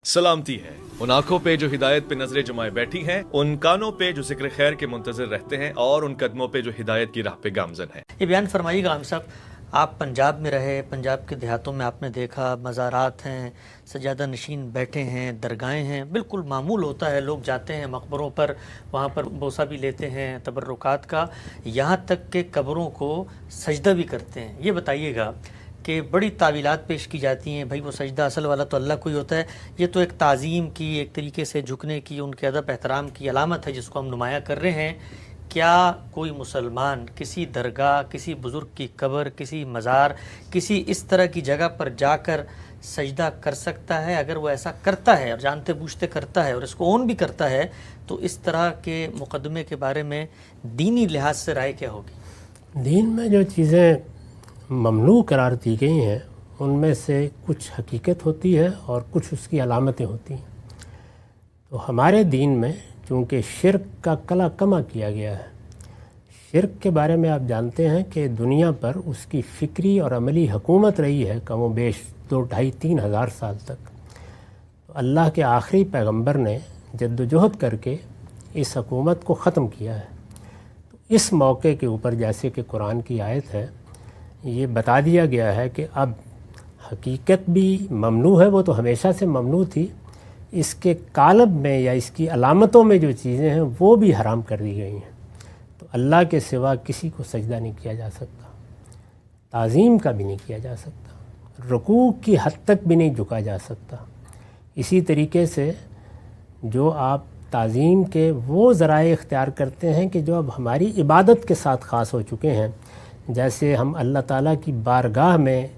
सलामती है उन आंखों पे जो हिदायत पे नजरें जमाए बैठी हैं, उन कानों पे जो जिक्र खैर के मुंतजर रहते हैं और उन कदमों पे जो हिदायत की राह पे गामजन हैं। ये बयान फरमाइएगा आम साहब, आप पंजाब में रहे, पंजाब के देहातों में आपने देखा मज़ारात हैं, सजादा नशीन बैठे हैं, दरगाहें हैं, बिल्कुल मामूल होता है, लोग जाते हैं मकबरों पर, वहाँ पर बोसा भी लेते हैं तबर्रुकात का, यहाँ तक कि कब्रों को सजदा भी करते हैं। ये बताइएगा कि बड़ी तावीलात पेश की जाती हैं, भाई वो सजदा असल वाला तो अल्लाह को ही होता है, ये तो एक ताज़ीम की, एक तरीके से झुकने की, उनके अदब एहतराम की अलामत है जिसको हम नुमायाँ कर रहे हैं। क्या कोई मुसलमान किसी दरगाह, किसी बुज़ुर्ग की कब्र, किसी मज़ार, किसी इस तरह की जगह पर जाकर सजदा कर सकता है? अगर वो ऐसा करता है और जानते बूझते करता है और इसको ओन भी करता है, तो इस तरह के मुकदमे के बारे में दीनी लिहाज से राय क्या होगी? दीन में जो चीज़ें ममनू करार दी गई हैं उनमें से कुछ हकीकत होती है और कुछ उसकी अलामतें होती हैं। तो हमारे दीन में चूँकि शिरक का कला कमा किया गया है, शिरक के बारे में आप जानते हैं कि दुनिया पर उसकी फ़िक्री और अमली हुकूमत रही है कम व बेश 2-2.5-3 हज़ार साल तक। तो अल्लाह के आखिरी पैगंबर ने जद्दोजहद करके इस हुकूमत को ख़त्म किया है। तो इस मौके के ऊपर जैसे कि कुरान की आयत है, ये बता दिया गया है कि अब हकीकत भी ममनू है, वो तो हमेशा से ममनू थी, इसके कालब में या इसकी अलामतों में जो चीज़ें हैं वो भी हराम कर दी गई हैं। तो अल्लाह के सिवा किसी को सजदा नहीं किया जा सकता, ताज़ीम का भी नहीं किया जा सकता, रुकू की हद तक भी नहीं झुका जा सकता। इसी तरीके से जो आप ताज़ीम के वो ज़राए इख्तियार करते हैं कि जो अब हमारी इबादत के साथ ख़ास हो चुके हैं, जैसे हम अल्लाह ताला की बारगाह में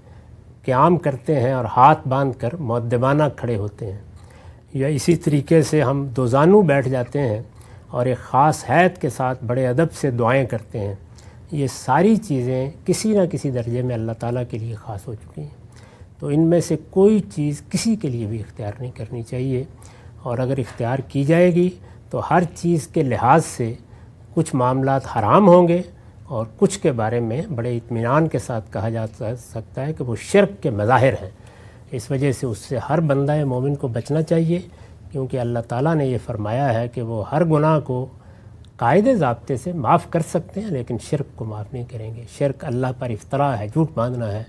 क़याम करते हैं और हाथ बांध कर मुअद्दिबाना खड़े होते हैं, या इसी तरीके से हम दोजानू बैठ जाते हैं और एक ख़ास हैत के साथ बड़े अदब से दुआएं करते हैं, ये सारी चीज़ें किसी न किसी दर्जे में अल्लाह ताला के लिए ख़ास हो चुकी हैं। तो इनमें से कोई चीज़ किसी के लिए भी इख्तियार नहीं करनी चाहिए, और अगर इख्तियार की जाएगी तो हर चीज़ के लिहाज से कुछ मामलात हराम होंगे और कुछ के बारे में बड़े इत्मीनान के साथ कहा जा सकता है कि वो शिरक के मज़ाहिर हैं। इस वजह से उससे हर बंदा मोमिन को बचना चाहिए, क्योंकि अल्लाह ताला ने ये फ़रमाया है कि वो हर गुनाह को कायदे ज़ाब्ते से माफ़ कर सकते हैं, लेकिन शिरक को माफ़ नहीं करेंगे। शिरक अल्लाह पर इफ्तरा है, झूठ बांधना है।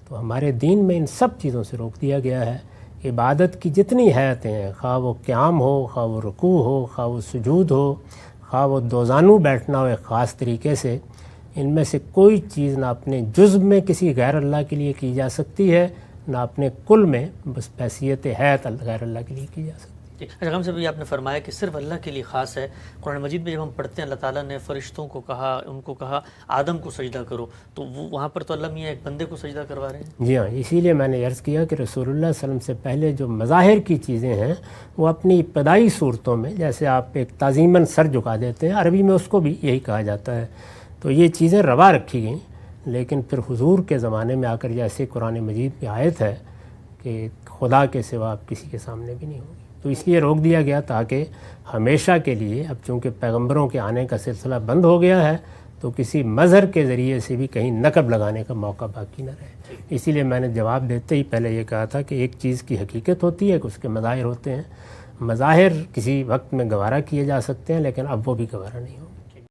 तो हमारे दीन में इन सब चीज़ों से रोक दिया गया है। इबादत की जितनी हैतें हैं, खा वो क़याम हो, खा वो रुकू हो, खा वो सुजूद हो, खा वो दोजानू बैठना हो एक ख़ास तरीके से, इनमें से कोई चीज़ ना अपने जुज़्व में किसी गैर अल्लाह के लिए की जा सकती है, ना अपने कुल में बस हैसियत हैत गैर अल्लाह के लिए की जा सकती है। अच्छा गम से भी आपने फरमाया कि सिर्फ अल्लाह के लिए ख़ास है। कुरान मजीद में जब हम पढ़ते हैं अल्लाह ताला ने फ़रिश्तों को कहा, उनको कहा आदम को सजदा करो, तो वो वहाँ पर तो अल्लाह मियाँ एक बंदे को सजदा करवा रहे हैं। जी हाँ, इसीलिए मैंने अर्ज़ किया कि रसूलुल्लाह सल्लल्लाहु अलैहि वसल्लम से पहले जो मज़ाहिर की चीज़ें हैं वो अपनी इब्तदाई सूरतों में, जैसे आप एक ताज़ीमन सर झुका देते हैं, अरबी में उसको भी यही कहा जाता है, तो ये चीज़ें रवा रखी गईं। लेकिन फिर हुजूर के ज़माने में आकर जैसे कुरान मजीद में आयत है कि खुदा के सिवा आप किसी के सामने भी नहीं होगी, तो इसलिए रोक दिया गया ताकि हमेशा के लिए, अब चूँकि पैगंबरों के आने का सिलसिला बंद हो गया है, तो किसी मज़हर के ज़रिए से भी कहीं नकब लगाने का मौका बाकी न रहे। इसीलिए मैंने जवाब देते ही पहले ये कहा था कि एक चीज़ की हकीकत होती है कि उसके मज़ाहिर होते हैं। मज़ाहिर किसी वक्त में गवारा किए जा सकते हैं, लेकिन अब वो भी गवारा नहीं हो।